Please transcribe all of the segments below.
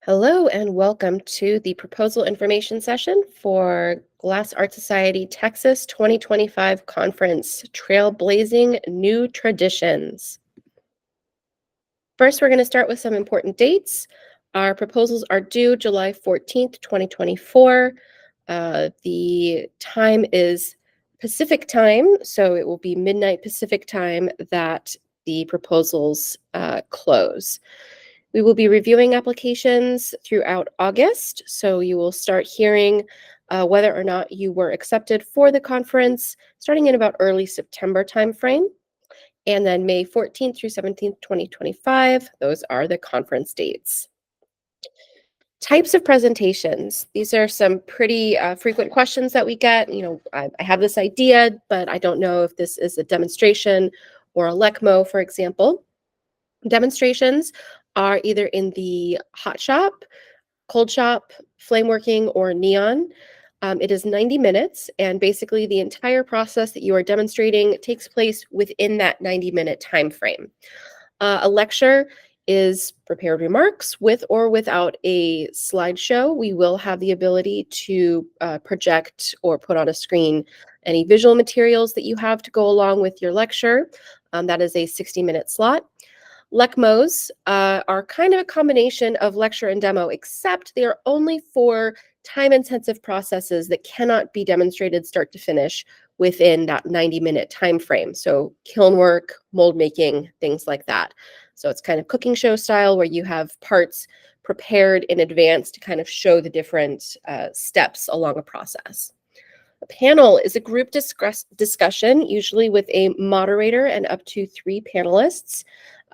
Hello and welcome to the proposal information session for Glass Art Society Texas 2025 Conference, Trailblazing New Traditions. First, we're going to start with some important dates. Our proposals are due July 14th, 2024. The time is Pacific time, so it will be midnight Pacific time that the proposals close. We will be reviewing applications throughout August, so you will start hearing whether or not you were accepted for the conference starting in about early September timeframe. And then May 14th through 17th, 2025, those are the conference dates. Types of presentations. These are some pretty frequent questions that we get. I have this idea, but I don't know if this is a demonstration or a LECMO, for example. Demonstrations are either in the hot shop, cold shop, flame working, or neon. It is 90 minutes, and basically the entire process that you are demonstrating takes place within that 90-minute time frame. A lecture is prepared remarks with or without a slideshow. We will have the ability to project or put on a screen any visual materials that you have to go along with your lecture. That is a 60-minute slot. LECMOs are kind of a combination of lecture and demo, except they are only for time-intensive processes that cannot be demonstrated start to finish within that 90-minute time frame. So kiln work, mold making, things like that. So it's kind of cooking show style where you have parts prepared in advance to kind of show the different steps along a process. A panel is a group discussion, usually with a moderator and up to 3 panelists.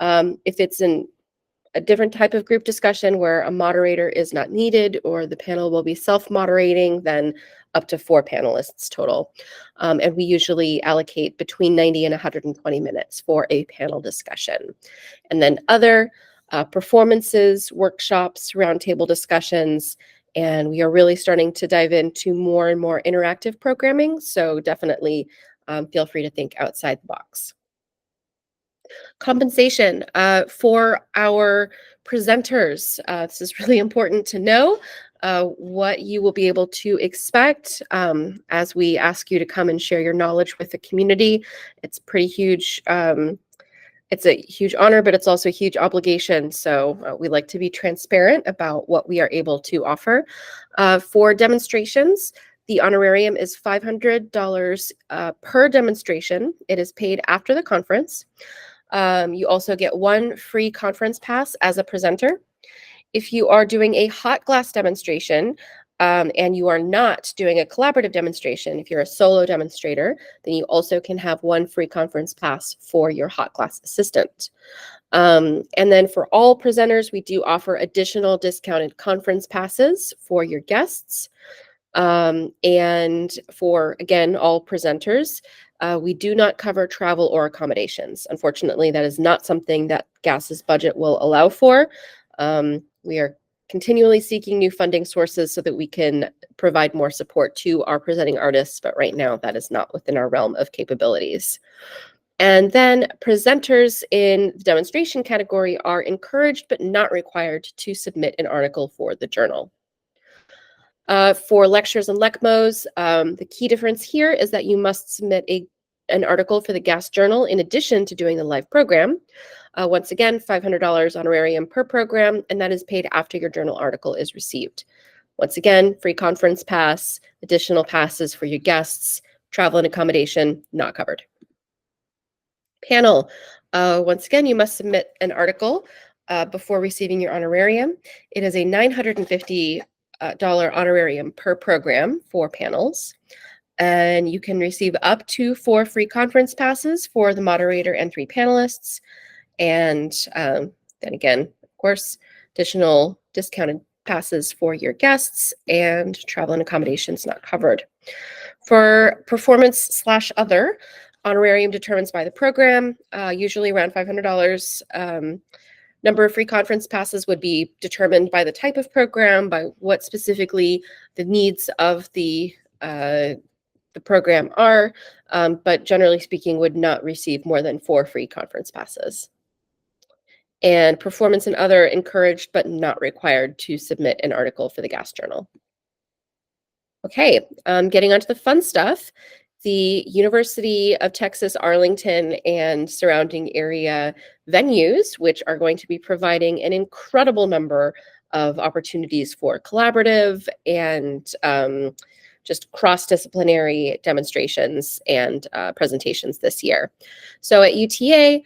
If it's a different type of group discussion where a moderator is not needed or the panel will be self-moderating, then up to 4 panelists total. And we usually allocate between 90 and 120 minutes for a panel discussion. And then other performances, workshops, roundtable discussions, and we are really starting to dive into more and more interactive programming. So definitely feel free to think outside the box. Compensation for our presenters. This is really important to know what you will be able to expect as we ask you to come and share your knowledge with the community. It's pretty huge. It's a huge honor, but it's also a huge obligation. So we like to be transparent about what we are able to offer. For demonstrations, the honorarium is $500 per demonstration. It is paid after the conference. You also get 1 free conference pass as a presenter. If you are doing a hot glass demonstration and you are not doing a collaborative demonstration, if you're a solo demonstrator, then you also can have 1 free conference pass for your hot glass assistant. And then for all presenters, we do offer additional discounted conference passes for your guests. And for, again, all presenters, we do not cover travel or accommodations. Unfortunately, that is not something that GAS's budget will allow for. We are continually seeking new funding sources so that we can provide more support to our presenting artists, but right now that is not within our realm of capabilities. And then presenters in the demonstration category are encouraged but not required to submit an article for the journal. For lectures and LECMOs, the key difference here is that you must submit an article for the GAS Journal in addition to doing the live program. Once again, $500 honorarium per program, and that is paid after your journal article is received. Once again, free conference pass, additional passes for your guests, travel and accommodation not covered. Panel, once again, you must submit an article before receiving your honorarium. It is a $950 honorarium per program for panels. And you can receive up to 4 free conference passes for the moderator and 3 panelists. And then again, of course, additional discounted passes for your guests and travel and accommodations not covered. For performance/other, honorarium determines by the program, usually around $500. Number of free conference passes would be determined by the type of program, by what specifically the needs of the program are, but generally speaking would not receive more than 4 free conference passes. And performance and other encouraged but not required to submit an article for the GAS Journal. Okay, getting on to the fun stuff. The University of Texas Arlington and surrounding area venues, which are going to be providing an incredible number of opportunities for collaborative and just cross-disciplinary demonstrations and presentations this year. So at UTA,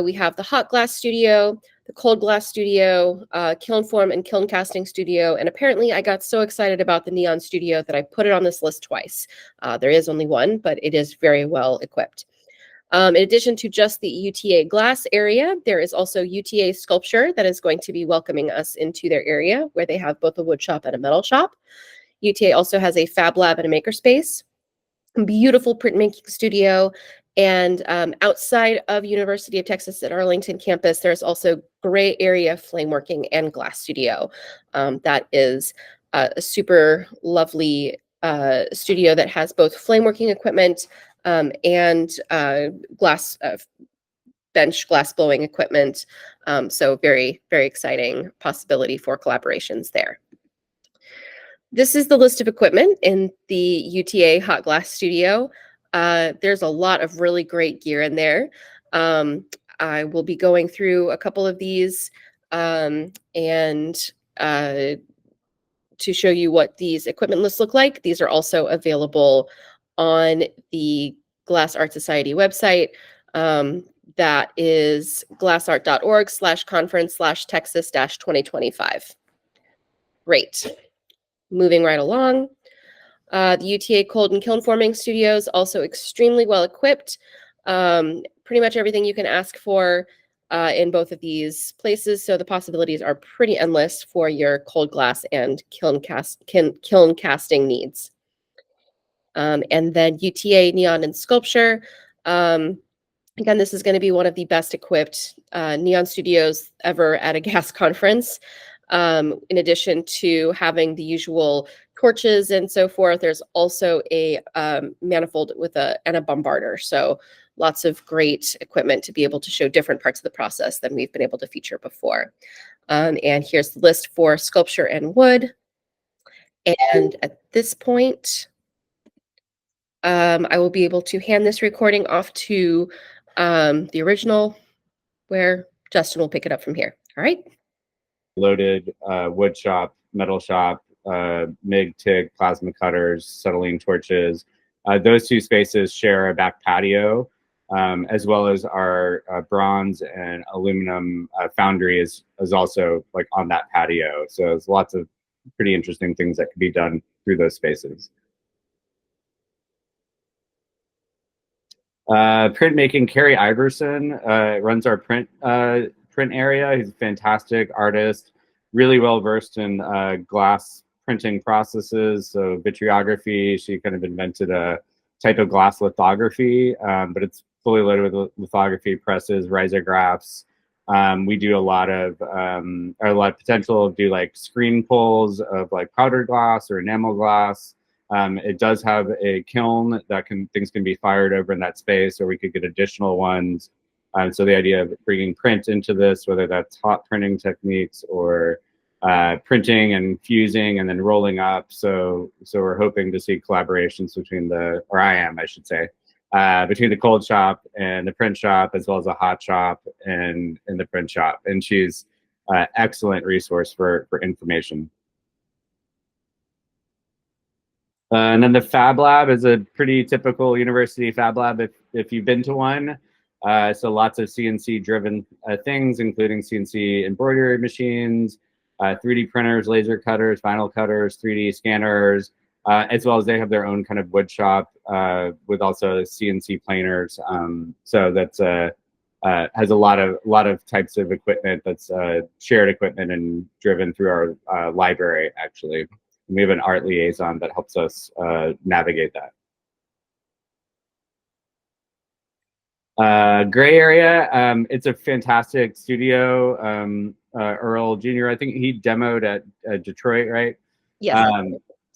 we have the Hot Glass Studio, the Cold Glass Studio, Kiln Form and Kiln Casting Studio, and apparently I got so excited about the Neon Studio that I put it on this list twice. There is only one, but it is very well equipped. In addition to just the UTA glass area, there is also UTA Sculpture that is going to be welcoming us into their area, where they have both a wood shop and a metal shop. UTA also has a Fab Lab and a makerspace, beautiful printmaking studio, and outside of University of Texas at Arlington campus, there's also gray area flameworking and glass studio. That is a super lovely studio that has both flameworking equipment and glass bench glass blowing equipment. So very, very exciting possibility for collaborations there. This is the list of equipment in the UTA Hot Glass Studio. There's a lot of really great gear in there. I will be going through a couple of these and to show you what these equipment lists look like. These are also available on the Glass Art Society website. That is glassart.org/conference/Texas-2025. Great. Moving right along. The UTA Cold and Kiln Forming Studios, also extremely well equipped. Pretty much everything you can ask for in both of these places. So the possibilities are pretty endless for your cold glass and kiln casting needs. And then UTA Neon and Sculpture. Again, this is going to be one of the best equipped neon studios ever at a GAS conference. In addition to having the usual torches and so forth, there's also a manifold with and a bombarder. So lots of great equipment to be able to show different parts of the process than we've been able to feature before. And here's the list for sculpture and wood. And at this point, I will be able to hand this recording off to the original, where Justin will pick it up from here. All right. Loaded wood shop, metal shop, MIG, TIG, plasma cutters, acetylene torches. Those two spaces share a back patio, as well as our bronze and aluminum foundry is also like on that patio. So there's lots of pretty interesting things that could be done through those spaces. Printmaking, Carrie Iverson runs our print area. He's a fantastic artist, really well versed in glass printing processes. So vitriography, she kind of invented a type of glass lithography, but it's fully loaded with lithography presses, risographs. We do a lot of potential to do like screen pulls of like powdered glass or enamel glass. It does have a kiln that things can be fired over in that space, or we could get additional ones. So the idea of bringing print into this, whether that's hot printing techniques or printing and fusing and then rolling up. So we're hoping to see collaborations between I should say, between the cold shop and the print shop, as well as the hot shop and the print shop. And she's an excellent resource for information. And then the Fab Lab is a pretty typical university Fab Lab if you've been to one. So lots of CNC driven things, including CNC embroidery machines, 3D printers, laser cutters, vinyl cutters, 3D scanners, as well as they have their own kind of wood shop with also CNC planers. So that's has a lot of types of equipment that's shared equipment and driven through our library actually. And we have an art liaison that helps us navigate that. Gray area, it's a fantastic studio. Earl Jr., I think he demoed at Detroit, right? Yes.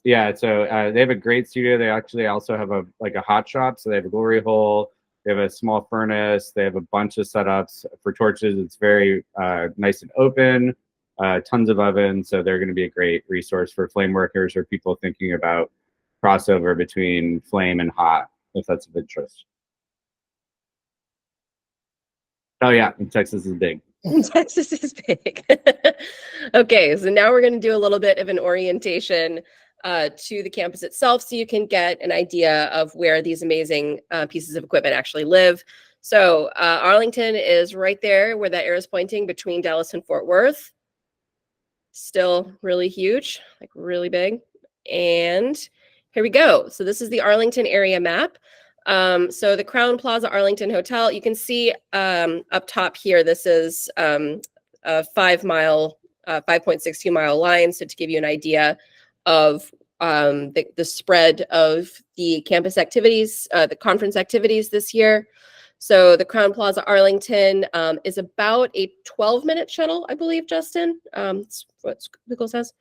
Yeah, so they have a great studio. They actually also have a hot shop. So they have a glory hole, They have a small furnace. They have a bunch of setups for torches. It's very nice and open, tons of ovens. So they're going to be a great resource for flame workers or people thinking about crossover between flame and hot, if that's of interest. Oh yeah, Texas is big. Texas is big. Okay, so now we're going to do a little bit of an orientation to the campus itself so you can get an idea of where these amazing pieces of equipment actually live. So Arlington is right there where that arrow is pointing between Dallas and Fort Worth. Still really huge, like really big. And here we go. So this is the Arlington area map. So the Crown Plaza Arlington Hotel, you can see up top here, this is a 5.62 mile line. So to give you an idea of the spread of the campus activities, the conference activities this year. So the Crown Plaza Arlington is about a 12-minute shuttle, I believe, Justin. That's what Google says,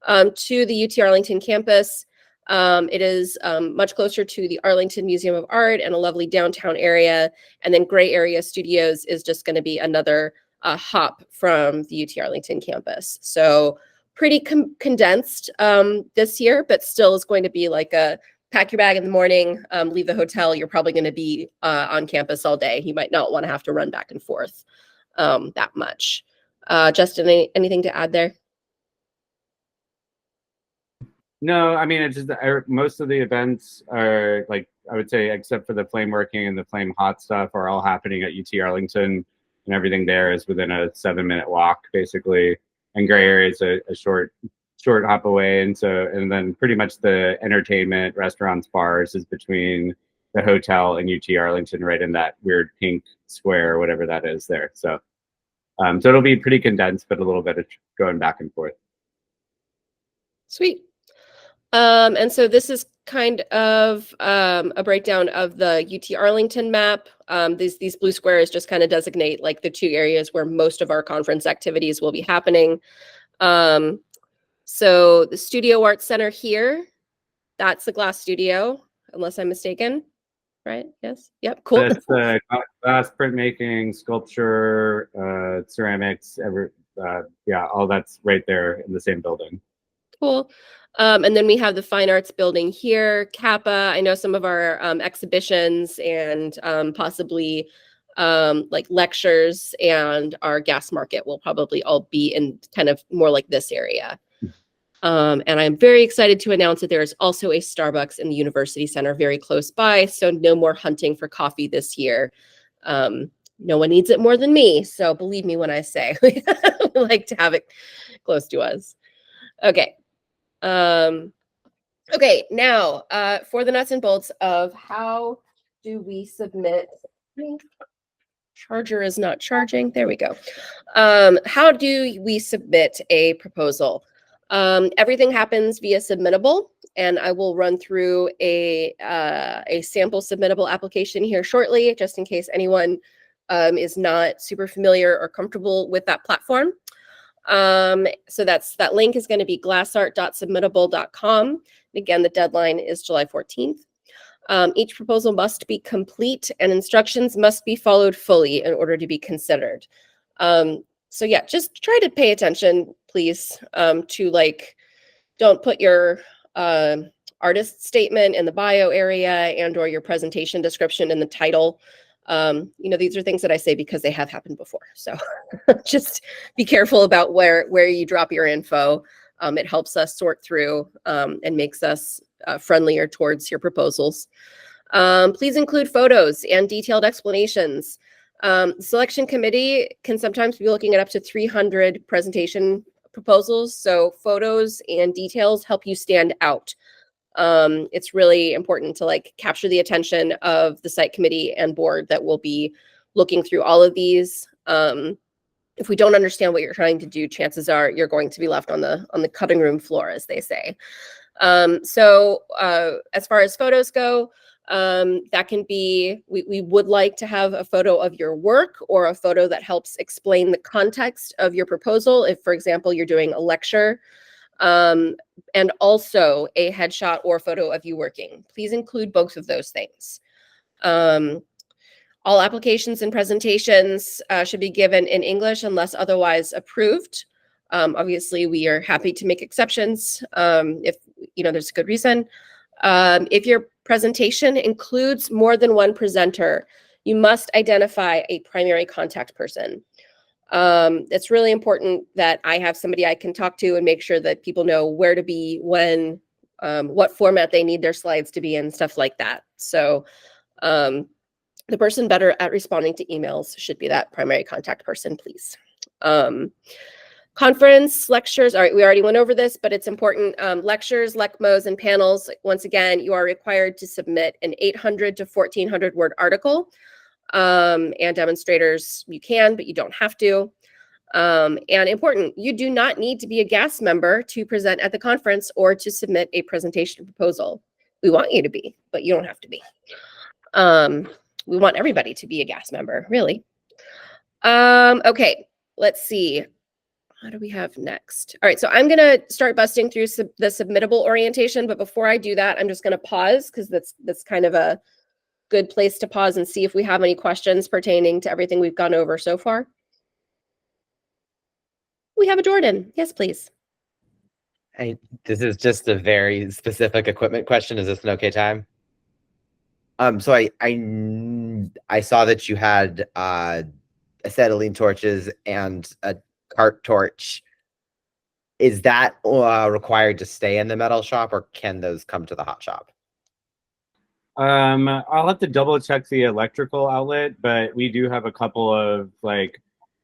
to the UT Arlington campus. It is much closer to the Arlington Museum of Art and a lovely downtown area. And then Gray Area Studios is just going to be another hop from the UT Arlington campus. So pretty condensed this year, but still is going to be like a pack your bag in the morning, leave the hotel. You're probably going to be on campus all day. You might not want to have to run back and forth that much. Justin, anything to add there? No, I mean, it's just most of the events are like, I would say, except for the flame working and the flame hot stuff, are all happening at UT Arlington, and everything there is within a 7-minute walk, basically. And Gray Area is a short hop away, and then pretty much the entertainment, restaurants, bars is between the hotel and UT Arlington, right in that weird pink square or whatever that is there. So, so it'll be pretty condensed, but a little bit of going back and forth. Sweet. And so this is kind of a breakdown of the UT Arlington map. These blue squares just kind of designate like the 2 areas where most of our conference activities will be happening. So the Studio Arts Center here, that's the glass studio, unless I'm mistaken, right? Yes. Yep. Cool. That's glass printmaking, sculpture, ceramics, yeah, all that's right there in the same building. Cool. And then we have the Fine Arts building here, Kappa. I know some of our exhibitions and possibly like lectures and our gas market will probably all be in kind of more like this area. And I'm very excited to announce that there is also a Starbucks in the University Center very close by. So no more hunting for coffee this year. No one needs it more than me. So believe me when I say we like to have it close to us. Okay. Okay, now for the nuts and bolts of how do we submit. Charger is not charging. There we go. How do we submit a proposal? Everything happens via Submittable, and I will run through a sample Submittable application here shortly, just in case anyone is not super familiar or comfortable with that platform. So that link is going to be glassart.submittable.com. Again, the deadline is July 14th. Each proposal must be complete and instructions must be followed fully in order to be considered. So yeah, just try to pay attention, please, to like, don't put your artist statement in the bio area and or your presentation description in the title. You know, these are things that I say because they have happened before. So just be careful about where you drop your info. It helps us sort through and makes us friendlier towards your proposals. Please include photos and detailed explanations. Selection committee can sometimes be looking at up to 300 presentation proposals. So photos and details help you stand out. It's really important to like capture the attention of the site committee and board that will be looking through all of these. If we don't understand what you're trying to do, chances are you're going to be left on the cutting room floor, as they say. So as far as photos go, that can be, we would like to have a photo of your work or a photo that helps explain the context of your proposal. If, for example, you're doing a lecture, and also a headshot or photo of you working. Please include both of those things. All applications and presentations should be given in English unless otherwise approved. Obviously, we are happy to make exceptions if there's a good reason. If your presentation includes more than one presenter, you must identify a primary contact person. It's really important that I have somebody I can talk to and make sure that people know where to be, when, what format they need their slides to be in, stuff like that. So the person better at responding to emails should be that primary contact person, please. Conference, lectures, all right, we already went over this, but it's important. Lectures, LECMOs, and panels, once again, you are required to submit an 800 to 1400 word article. And demonstrators, you can, but you don't have to. And important, you do not need to be a GAS member to present at the conference or to submit a presentation proposal. We want you to be, but you don't have to be. We want everybody to be a GAS member, really. Okay, let's see. What do we have next? All right, so I'm gonna start busting through the submittable orientation, but before I do that, I'm just gonna pause because that's kind of a good place to pause and see if we have any questions pertaining to everything we've gone over so far. We have a Jordan. Yes, please. Hey, this is just a very specific equipment question. Is this an okay time? So I saw that you had acetylene torches and a cart torch. Is that required to stay in the metal shop, or can those come to the hot shop? I'll have to double check the electrical outlet, but we do have a couple of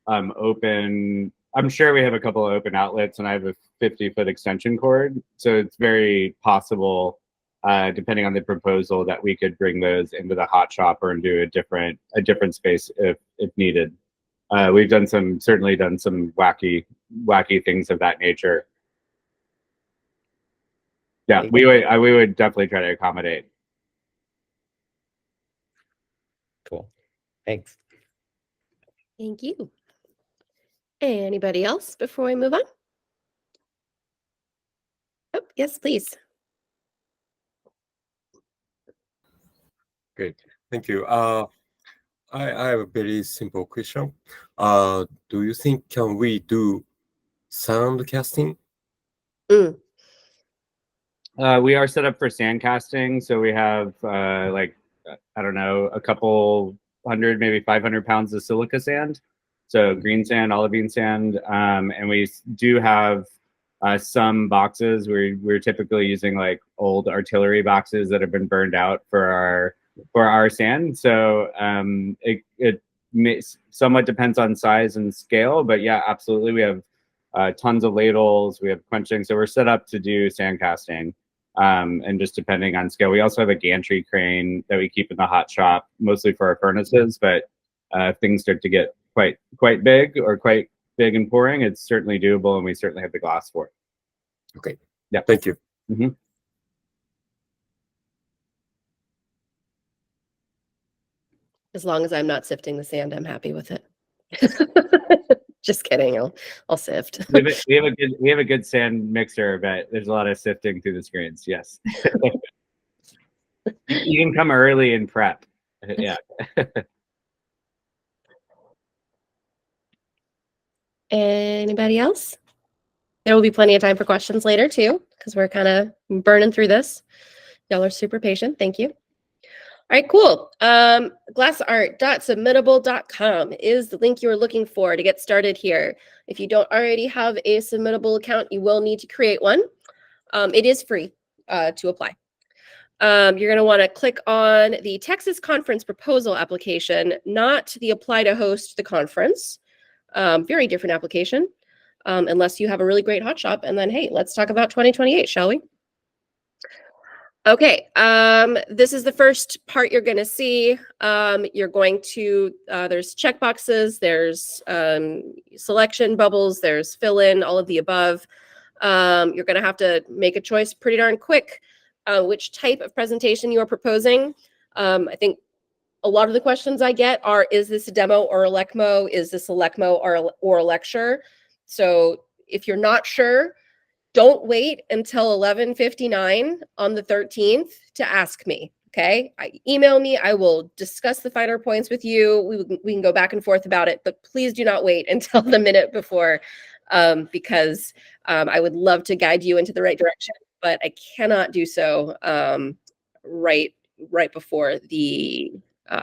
open. I'm sure we have a couple of open outlets, and I have a 50-foot extension cord, so it's very possible, depending on the proposal, that we could bring those into the hot shop or into a different space if needed. We've certainly done some wacky things of that nature. Yeah, we would definitely try to accommodate. Cool. Thanks. Thank you. Anybody else before we move on? Oh, yes, please. Great, thank you. I have a very simple question. Do you think can we do sound casting? We are set up for sand casting, so we have I don't know, a couple hundred, maybe 500 pounds of silica sand, so green sand, olivine sand, and we do have some boxes. We're typically using like old artillery boxes that have been burned out for our sand. So it somewhat depends on size and scale, but yeah, absolutely, we have tons of ladles, we have quenching, so we're set up to do sand casting. And just depending on scale. We also have a gantry crane that we keep in the hot shop, mostly for our furnaces, but if things start to get quite big or quite big and pouring, it's certainly doable, and we certainly have the glass for it. Okay. Yeah. Thank you. Mm-hmm. As long as I'm not sifting the sand, I'm happy with it. Just kidding. I'll sift. we have a good sand mixer, but there's a lot of sifting through the screens. Yes. You can come early and prep. Yeah. Anybody else? There will be plenty of time for questions later too, because we're kind of burning through this. Y'all are super patient. Thank you. All right, cool. Glassart.submittable.com is the link you are looking for to get started here. If you don't already have a Submittable account, you will need to create one. It is free to apply. You're going to want to click on the Texas Conference Proposal application, not the Apply to Host the Conference. Very different application, unless you have a really great hot shop. And then, hey, let's talk about 2028, shall we? Okay, this is the first part you're going to see. You're going to, there's checkboxes, there's selection bubbles, there's fill in, all of the above. You're going to have to make a choice pretty darn quick which type of presentation you are proposing. I think a lot of the questions I get are, is this a demo or a LECMO? Is this a LECMO or a lecture? So if you're not sure, don't wait until 11:59 on the 13th to ask me. Okay, email me. I will discuss the finer points with you. We can go back and forth about it, but please do not wait until the minute before, because I would love to guide you into the right direction, but I cannot do so right before the.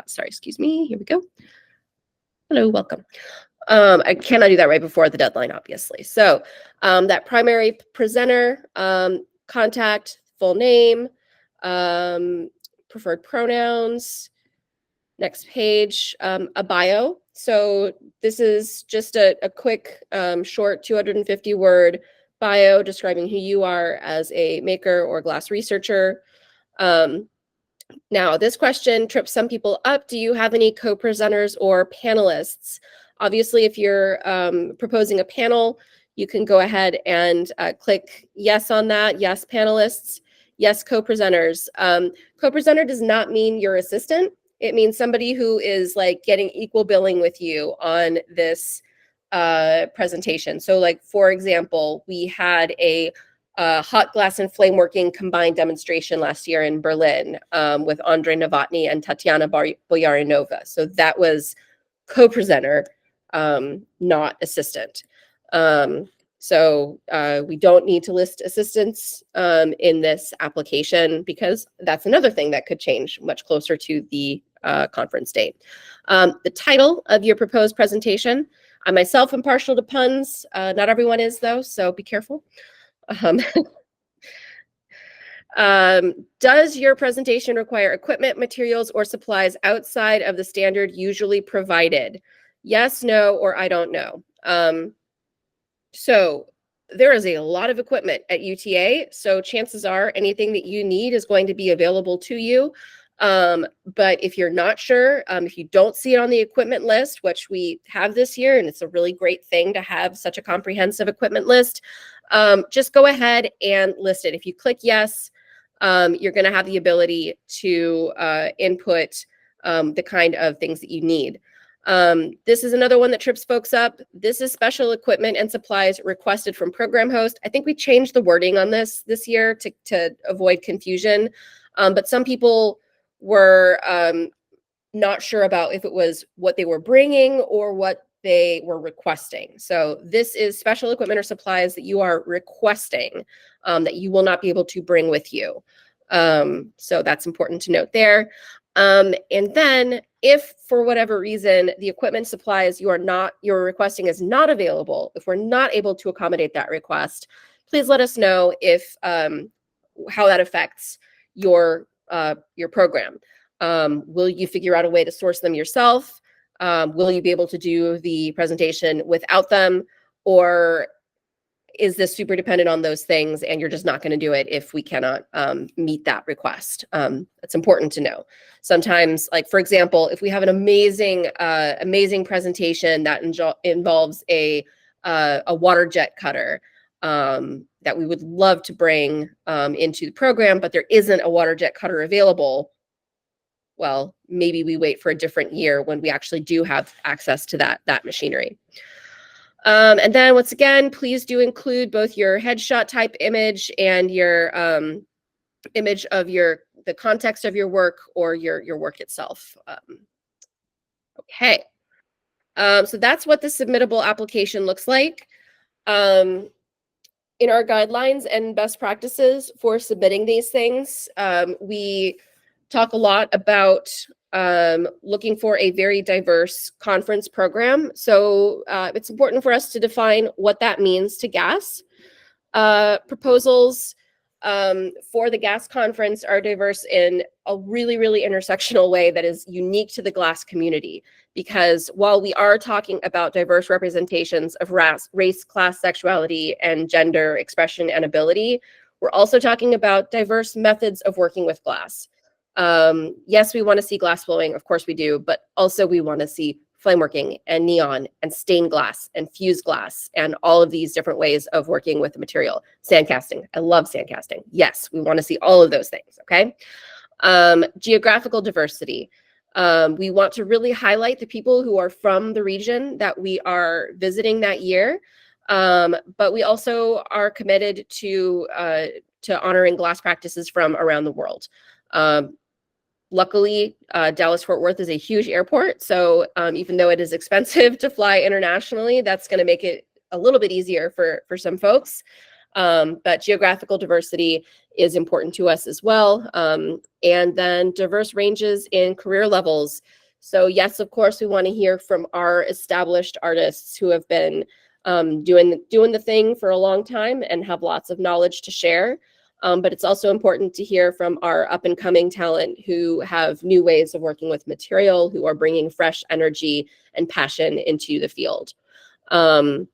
Sorry, excuse me. Here we go. Hello, welcome. I cannot do that right before the deadline, obviously. So that primary presenter, contact, full name, preferred pronouns, next page, a bio. So this is just a quick, short 250-word bio describing who you are as a maker or glass researcher. Now, this question trips some people up. Do you have any co-presenters or panelists? Obviously, if you're proposing a panel, you can go ahead and click yes on that. Yes, panelists. Yes, co-presenters. Co-presenter does not mean your assistant. It means somebody who is like getting equal billing with you on this presentation. So like, for example, we had a hot glass and flame working combined demonstration last year in Berlin with Andrei Novotny and Tatiana Boyarinova. So that was co-presenter, not assistant. So we don't need to list assistants in this application because that's another thing that could change much closer to the conference date. The title of your proposed presentation. I myself am partial to puns. Not everyone is though, so be careful. Does your presentation require equipment, materials, or supplies outside of the standard usually provided? Yes, no, or I don't know. So there is a lot of equipment at UTA, so chances are anything that you need is going to be available to you. But if you're not sure, if you don't see it on the equipment list, which we have this year, and it's a really great thing to have such a comprehensive equipment list, just go ahead and list it. If you click yes, you're going to have the ability to input the kind of things that you need. This is another one that trips folks up. This is special equipment and supplies requested from program host. I think we changed the wording on this year to avoid confusion. But some people were not sure about if it was what they were bringing or what they were requesting. So this is special equipment or supplies that you are requesting that you will not be able to bring with you. So that's important to note there. And then if for whatever reason the equipment supplies you're requesting is not available, if we're not able to accommodate that request, please let us know if how that affects your program. Will you figure out a way to source them yourself? Will you be able to do the presentation without them? Or is this super dependent on those things and you're just not going to do it if we cannot meet that request? It's important to know. Sometimes, like for example, if we have an amazing presentation that involves a water jet cutter that we would love to bring into the program, but there isn't a water jet cutter available, well, maybe we wait for a different year when we actually do have access to that machinery. And then once again, please do include both your headshot type image and your image of the context of your work or your work itself. Okay. So that's what the submittable application looks like. In our guidelines and best practices for submitting these things, we talk a lot about looking for a very diverse conference program. So it's important for us to define what that means to GAS. Proposals for the GAS conference are diverse in a really, really intersectional way that is unique to the GLAS community. Because while we are talking about diverse representations of race, class, sexuality, and gender expression and ability, we're also talking about diverse methods of working with glass. Yes, we want to see glass blowing, of course we do, but also we want to see flame working and neon and stained glass and fused glass and all of these different ways of working with the material. Sandcasting, I love sandcasting. Yes, we want to see all of those things, okay? Geographical diversity. We want to really highlight the people who are from the region that we are visiting that year, but we also are committed to honoring glass practices from around the world. luckily, Dallas-Fort Worth is a huge airport. So even though it is expensive to fly internationally, that's going to make it a little bit easier for some folks. But geographical diversity is important to us as well. And then diverse ranges in career levels. So yes, of course, we want to hear from our established artists who have been doing the thing for a long time and have lots of knowledge to share. But it's also important to hear from our up and coming talent who have new ways of working with material, who are bringing fresh energy and passion into the field. And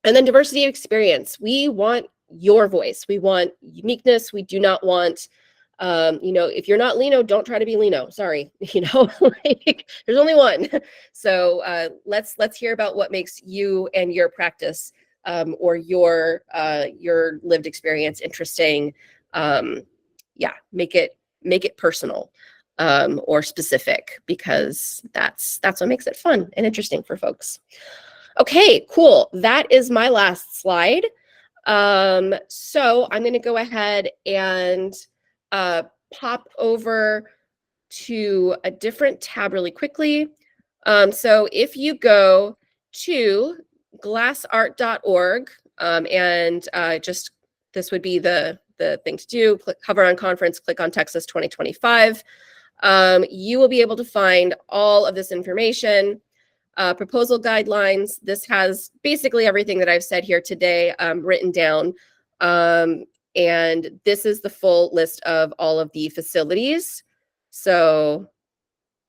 then diversity of experience. We want your voice. We want uniqueness. We do not want, if you're not Lino, don't try to be Lino. Sorry, like, there's only one. So let's hear about what makes you and your practice or your lived experience interesting. Make it personal or specific, because that's what makes it fun and interesting for folks. Okay, cool. That is my last slide. So I'm going to go ahead and pop over to a different tab really quickly. So if you go to glassart.org, and just this would be the thing to do, hover on conference, click on Texas 2025. You will be able to find all of this information. Proposal guidelines. This has basically everything that I've said here today written down. And this is the full list of all of the facilities. So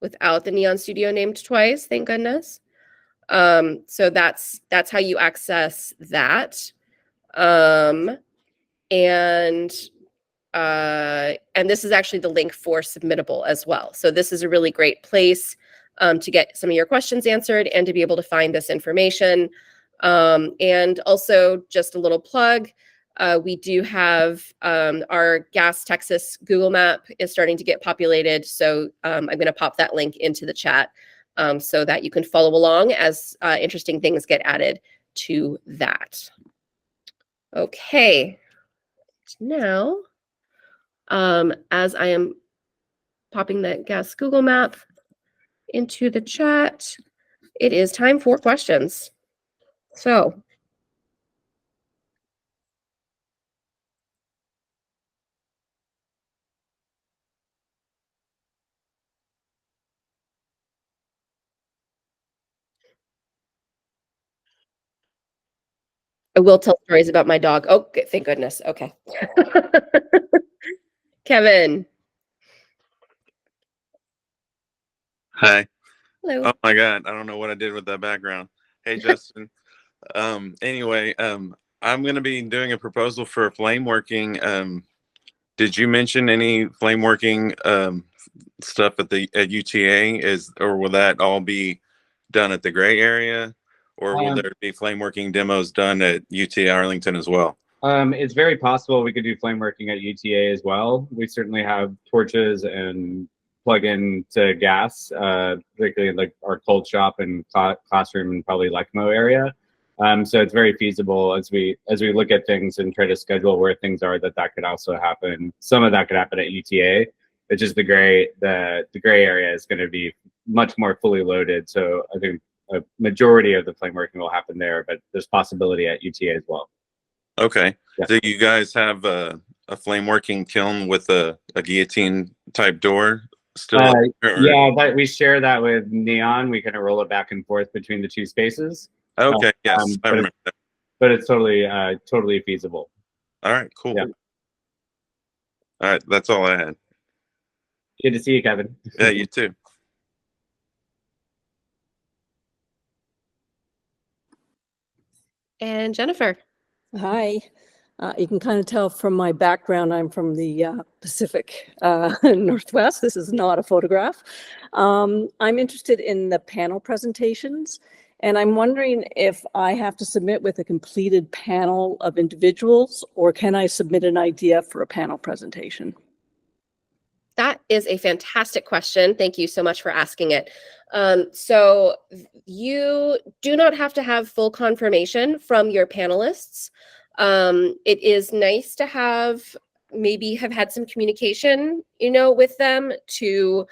without the Neon Studio named twice, thank goodness. So that's how you access that. And this is actually the link for Submittable as well. So this is a really great place to get some of your questions answered and to be able to find this information. And also just a little plug, we do have our Gas Texas Google map is starting to get populated. So I'm going to pop that link into the chat so that you can follow along as interesting things get added to that. Okay, now as I am popping the Gas Google map into the chat, it is time for questions. So I will tell stories about my dog. Oh, thank goodness. Okay. Kevin. Hi. Hello. Oh my God, I don't know what I did with that background. Hey, Justin. Anyway, I'm going to be doing a proposal for flame working. Did you mention any flame working stuff at UTA? Or will that all be done at the gray area, or will there be flame working demos done at UTA Arlington as well? It's very possible we could do flame working at UTA as well. We certainly have torches and plug in to gas, particularly like our cold shop and classroom and probably LECMO area. So it's very feasible as we look at things and try to schedule where things are that could also happen. Some of that could happen at UTA. It's just the gray area is going to be much more fully loaded. So I think a majority of the flame working will happen there, but there's possibility at UTA as well. Okay. Yeah. Do you guys have a flame working kiln with a guillotine type door still? Yeah, but we share that with Neon. We kind of roll it back and forth between the two spaces. Okay. Yes, I remember that. But it's totally feasible. All right. Cool. Yeah. All right. That's all I had. Good to see you, Kevin. Yeah, you too. And Jennifer. Hi. You can kind of tell from my background, I'm from the Pacific Northwest. This is not a photograph. I'm interested in the panel presentations, and I'm wondering if I have to submit with a completed panel of individuals, or can I submit an idea for a panel presentation? That is a fantastic question. Thank you so much for asking it. So you do not have to have full confirmation from your panelists. It is nice to have maybe have had some communication, with them to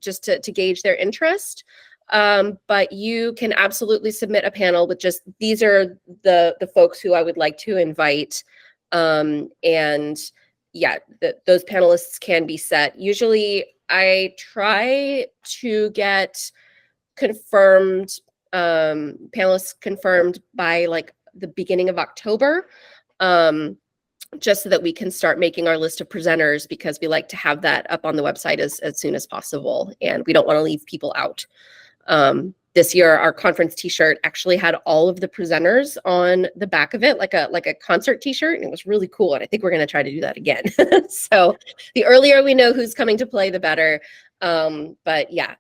just to gauge their interest. But you can absolutely submit a panel with just, these are the folks who I would like to invite. And yeah, those panelists can be set. Usually I try to get confirmed, panelists confirmed by like the beginning of October, just so that we can start making our list of presenters, because we like to have that up on the website as soon as possible. And we don't want to leave people out. This year, our conference t-shirt actually had all of the presenters on the back of it, like a concert t-shirt, and it was really cool. And I think we're going to try to do that again. So the earlier we know who's coming to play, the better. But yeah,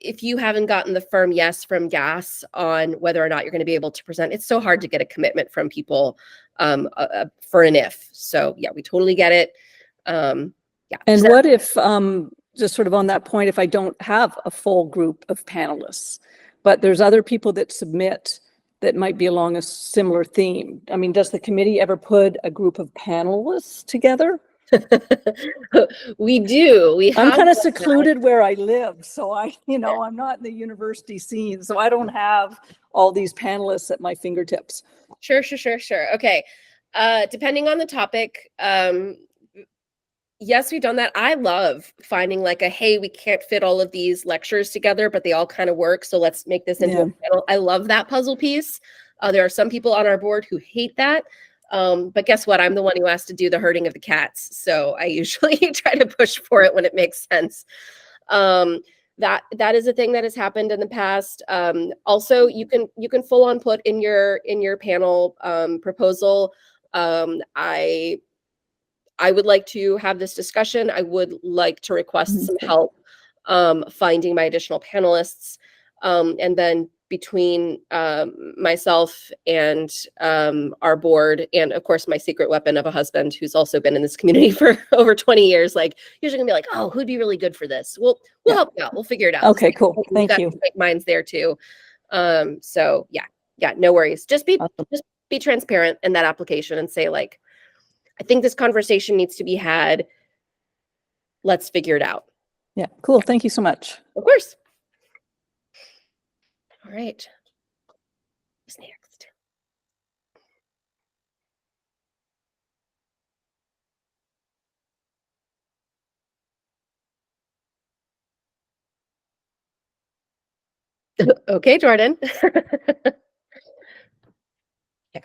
if you haven't gotten the firm yes from GAS on whether or not you're going to be able to present, it's so hard to get a commitment from people for an if. So yeah, we totally get it. Yeah. And what if, just sort of on that point, if I don't have a full group of panelists, but there's other people that submit that might be along a similar theme? I mean, does the committee ever put a group of panelists together? We do. I'm kind of done that. secluded where I live, so I'm not in the university scene, so I don't have all these panelists at my fingertips. Sure. Okay. Depending on the topic, yes, we've done that. I love finding like hey, we can't fit all of these lectures together, but they all kind of work. So let's make this into a panel. I love that puzzle piece. There are some people on our board who hate that. But guess what? I'm the one who has to do the herding of the cats. So I usually try to push for it when it makes sense. That is a thing that has happened in the past. Also, you can full on put in your panel proposal. I would like to have this discussion. I would like to request some help finding my additional panelists. And then between myself and our board, and of course my secret weapon of a husband who's also been in this community for over 20 years, like usually gonna be like, oh, who'd be really good for this? We'll help you out. We'll figure it out. Okay, cool. Thank you. Mine's there too. So yeah, no worries. Just be transparent in that application and say like, I think this conversation needs to be had. Let's figure it out. Yeah, cool. Thank you so much. Of course. All right. Who's next? Okay, Jordan.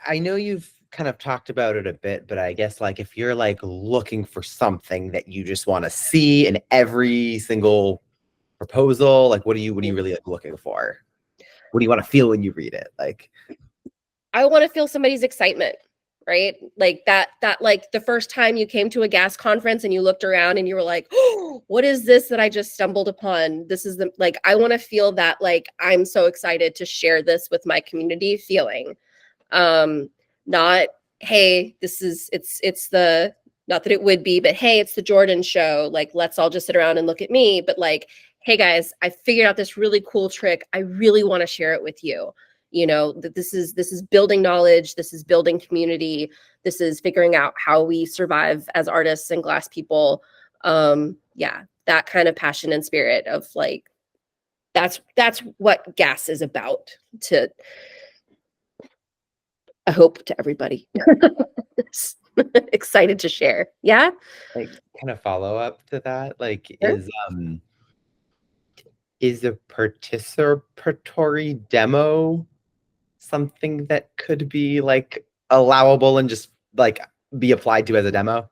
I know you've kind of talked about it a bit, but I guess like if you're like looking for something that you just want to see in every single proposal, like what do you really like looking for? What do you want to feel when you read it? Like, I want to feel somebody's excitement, right? Like that like the first time you came to a GAS conference and you looked around and you were like, oh, what is this that I just stumbled upon? This is I want to feel that like I'm so excited to share this with my community feeling. Not, hey, it's the, not that it would be, but hey, it's the Jordan show. Like, let's all just sit around and look at me. But like, hey guys, I figured out this really cool trick. I really want to share it with you. That this is building knowledge. This is building community. This is figuring out how we survive as artists and glass people. Yeah, that kind of passion and spirit of like, that's what GAS is about, I hope, to everybody. Excited to share. Yeah. like kind of follow up to that, like Sure. is a participatory demo something that could be like allowable and just like be applied to as a demo?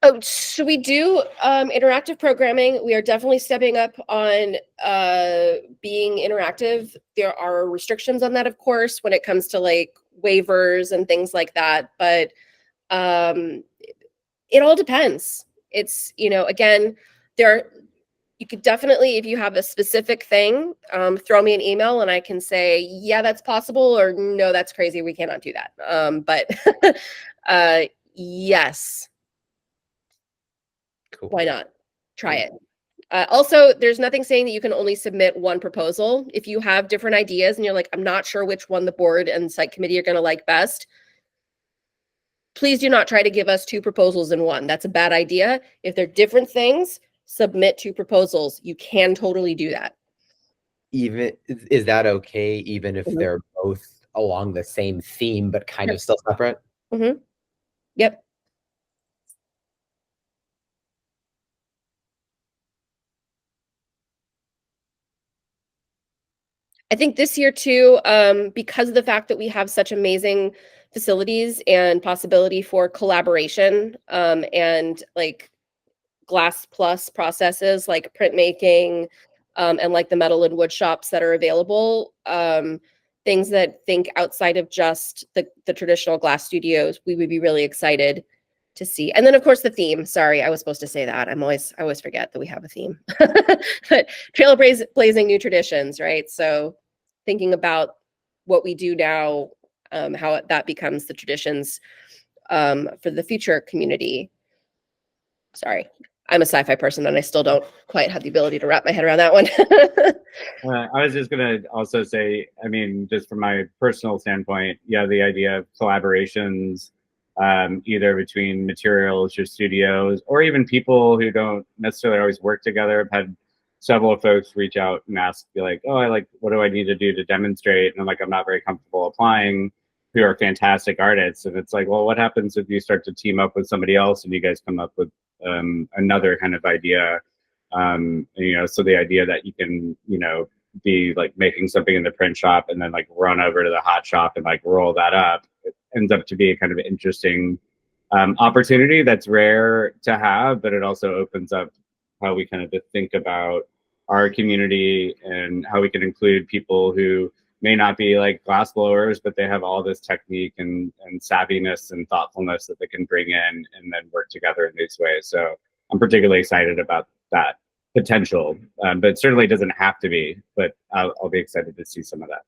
Oh, so we do interactive programming. We are definitely stepping up on being interactive. There are restrictions on that, of course, when it comes to like waivers and things like that. But it all depends. It's, again, you could definitely, if you have a specific thing, throw me an email and I can say, yeah, that's possible, or no, that's crazy, we cannot do that. But yes. Cool. Why not? Try it. Also, there's nothing saying that you can only submit one proposal. If you have different ideas and you're like, I'm not sure which one the board and site committee are going to like best, please do not try to give us 2 proposals in one. That's a bad idea. If they're different things, submit 2 proposals. You can totally do that. Even is that okay? Even if Mhm. they're both along the same theme, but kind Yep. of still separate? Yep. I think this year too, because of the fact that we have such amazing facilities and possibility for collaboration, and like glass plus processes like printmaking, and like the metal and wood shops that are available, things that think outside of just the traditional glass studios, we would be really excited to see. And then of course the theme. Sorry, I was supposed to say that. I always forget that we have a theme. But trailblazing new traditions, right? So thinking about what we do now, how that becomes the traditions for the future community. Sorry, I'm a sci-fi person and I still don't quite have the ability to wrap my head around that one. I was just gonna also say, I mean, just from my personal standpoint, yeah, the idea of collaborations, either between materials or studios, or even people who don't necessarily always work together. I've had several folks reach out and ask, be like, "Oh, what do I need to do to demonstrate?" And I'm like, "I'm not very comfortable applying." Who are fantastic artists, and it's like, well, what happens if you start to team up with somebody else and you guys come up with another kind of idea? So the idea that you can, be like making something in the print shop and then like run over to the hot shop and like roll that up, it ends up to be a kind of interesting opportunity that's rare to have, but it also opens up how we kind of think about our community and how we can include people who may not be like glass blowers, but they have all this technique and savviness and thoughtfulness that they can bring in and then work together in these ways. So I'm particularly excited about that potential, but it certainly doesn't have to be, but I'll be excited to see some of that.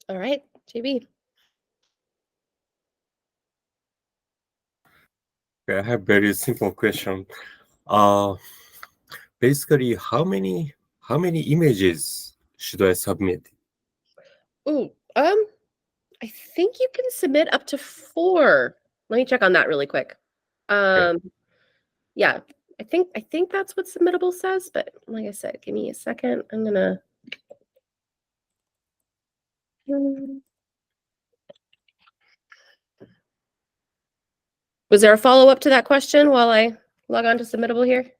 All right, JB. I have very simple question. Uh, Basically, how many images should I submit? Ooh, I think you can submit up to 4. Let me check on that really quick. Yeah, I think that's what submittable says, but like I said, give me a second. I'm gonna. Was there a follow-up to that question while I log on to submittable here?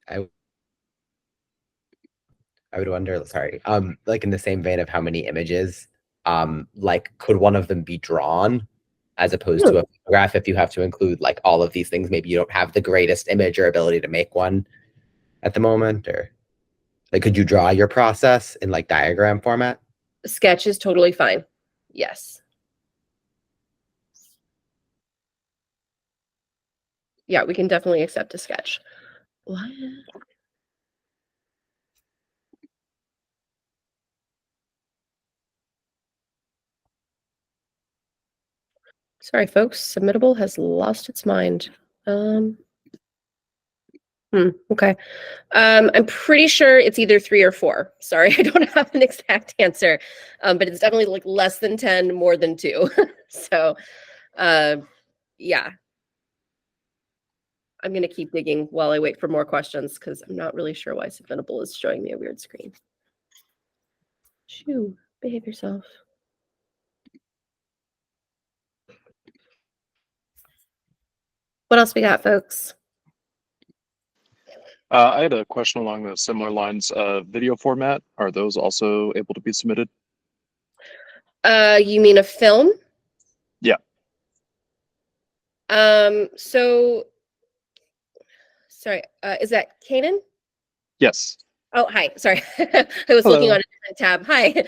I would wonder, sorry, like in the same vein of how many images, like could one of them be drawn as opposed to a photograph if you have to include like all of these things? Maybe you don't have the greatest image or ability to make one at the moment, or like could you draw your process in like diagram format? Sketch is totally fine. Yes. Yeah, we can definitely accept a sketch. What? Sorry, folks. Submittable has lost its mind. Okay. I'm pretty sure it's either 3 or 4. Sorry, I don't have an exact answer, but it's definitely like less than 10, more than 2. So, yeah. I'm going to keep digging while I wait for more questions because I'm not really sure why Submittable is showing me a weird screen. Shoo, behave yourself. What else we got, folks? I had a question along the similar lines. Video format, are those also able to be submitted? You mean a film? Yeah. So, sorry, is that Kanan? Yes. Oh, hi. Sorry, I was looking Hello. on a different tab. Hi,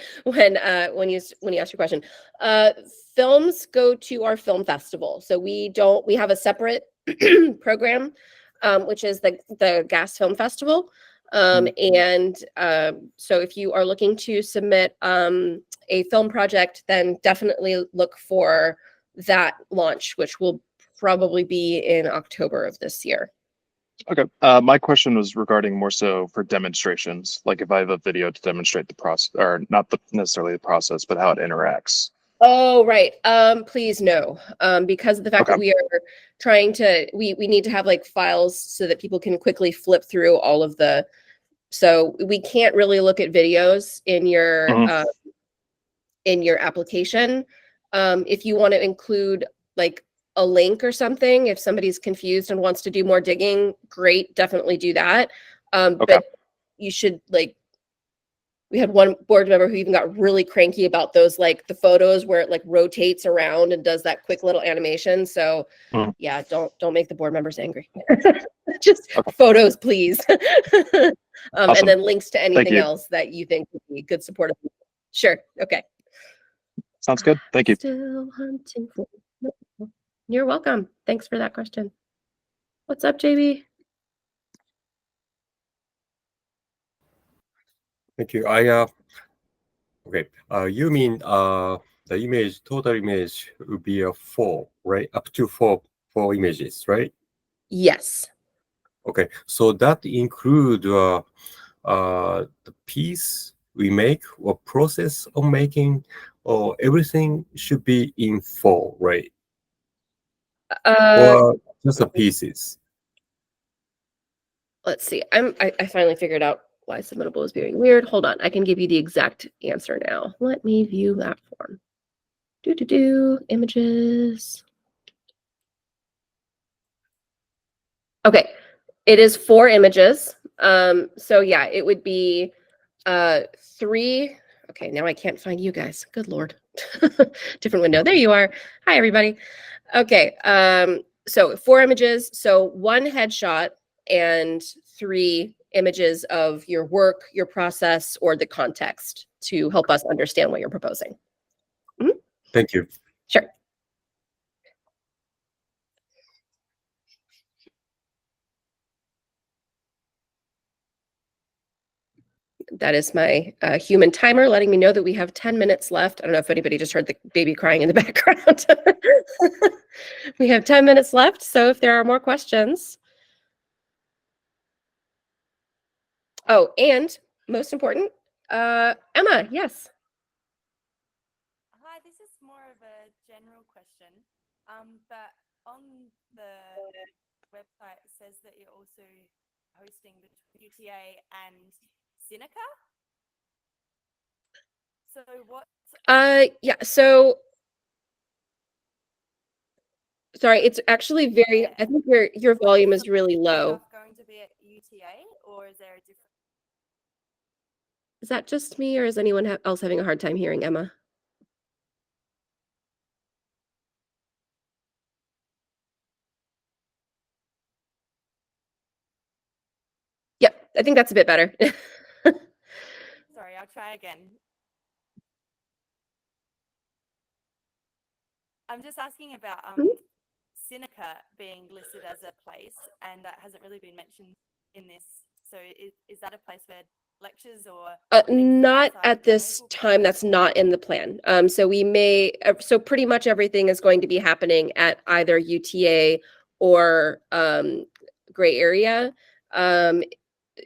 when you asked your question, films go to our film festival. So we have a separate program, which is the Gas Film Festival. And so if you are looking to submit a film project, then definitely look for that launch, which will probably be in October of this year. Okay. My question was regarding more so for demonstrations, like if I have a video to demonstrate the process, or not necessarily the process, but how it interacts. Oh, right. Please no. Because of the fact that Okay. we are trying to, we need to have like files so that people can quickly flip through all of the, so we can't really look at videos in your application. If you want to include like a link or something, if somebody's confused and wants to do more digging, great, definitely do that. Okay. But you should like, we had one board member who even got really cranky about those, like the photos where it like rotates around and does that quick little animation. So Mhm. yeah, don't make the board members angry. Just Okay. photos, please. And Awesome. then links to anything you. else that you think would be good support. Sure. Okay. Sounds good. Thank you. Still hunting for. You're welcome. Thanks for that question. What's up, JB? Thank you. Okay. You mean the image, total image would be a 4, right? Up to four images, right? Yes. Okay. So that include the piece we make or process of making, or everything should be in 4, right? Or just the pieces. Let's see. I finally figured out why submittable was being weird. Hold on. I can give you the exact answer now. Let me view that form. Images. Okay. It is 4 images. So yeah, it would be 3. Okay, now I can't find you guys. Good Lord. Different window. There you are. Hi, everybody. Okay. So 4 images. So 1 headshot and 3 images of your work, your process, or the context to help us understand what you're proposing. Thank you. Sure. That is my human timer letting me know that we have 10 minutes left. I don't know if anybody just heard the baby crying in the background. We have 10 minutes left, so if there are more questions. Oh, and most important, Emma, yes. Hi, this is more of a general question, but on the website it says that you're also hosting the UTA and Sinica. So what? Yeah, so sorry, it's actually very, I think your volume is really low. Stuff going to be at UTA, or is there a different? Is that just me, or is anyone else having a hard time hearing Emma? Yep, I think that's a bit better. Sorry, I'll try again. I'm just asking about Sinica being listed as a place, and that hasn't really been mentioned in this. So is that a place where lectures or not at this time. That's not in the plan. So we may, so pretty much everything is going to be happening at either UTA or Gray Area.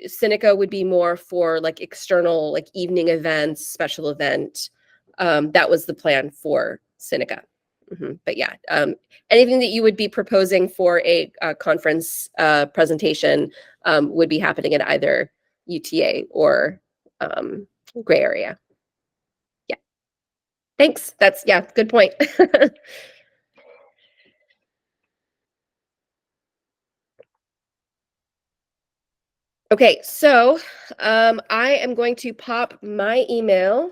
Sinica would be more for like external, like evening events, special event. That was the plan for Sinica. But yeah, anything that you would be proposing for a conference presentation would be happening at either UTA or Gray Area. Yeah. Thanks. That's, yeah, good point. Okay, so I am going to pop my email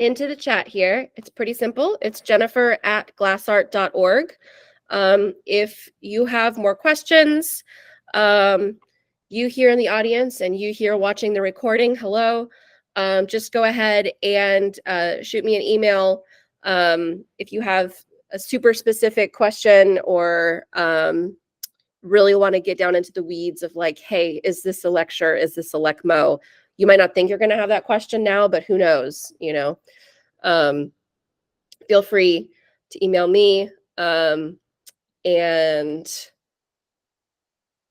into the chat here. It's pretty simple. It's jennifer@glassart.org. If you have more questions, you here in the audience and you here watching the recording, hello, just go ahead and shoot me an email. If you have a super specific question or really want to get down into the weeds of like, hey, is this a lecture? Is this a LECMO? You might not think you're going to have that question now, but who knows, you know? Feel free to email me. And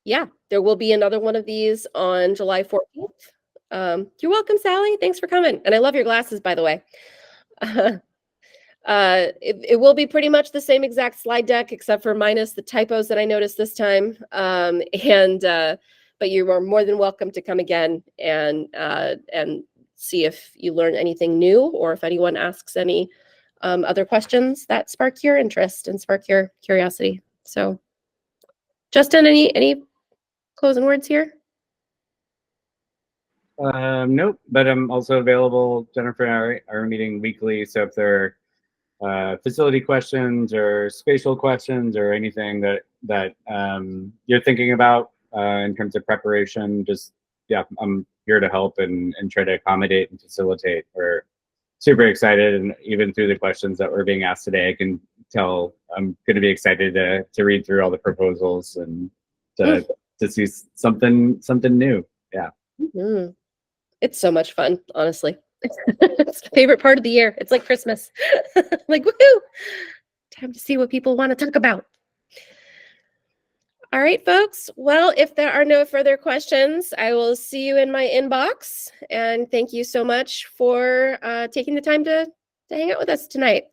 yeah, there will be another one of these on July 14th. You're welcome, Sally. Thanks for coming. And I love your glasses, by the way. It will be pretty much the same exact slide deck, except for minus the typos that I noticed this time. But you are more than welcome to come again and see if you learn anything new, or if anyone asks any other questions that spark your interest and spark your curiosity. So, Justin, any closing words here? Nope, but I'm also available. Jennifer and I are meeting weekly, so if there are facility questions or spatial questions or anything that you're thinking about in terms of preparation, just, yeah, I'm here to help and try to accommodate and facilitate. We're super excited, and even through the questions that were being asked today, I can tell I'm going to be excited to read through all the proposals and to see something new. Yeah. Mm-hmm. It's so much fun, honestly. It's the favorite part of the year. It's like Christmas. Like, woohoo! Time to see what people want to talk about. All right, folks. Well, if there are no further questions, I will see you in my inbox. And thank you so much for taking the time to hang out with us tonight.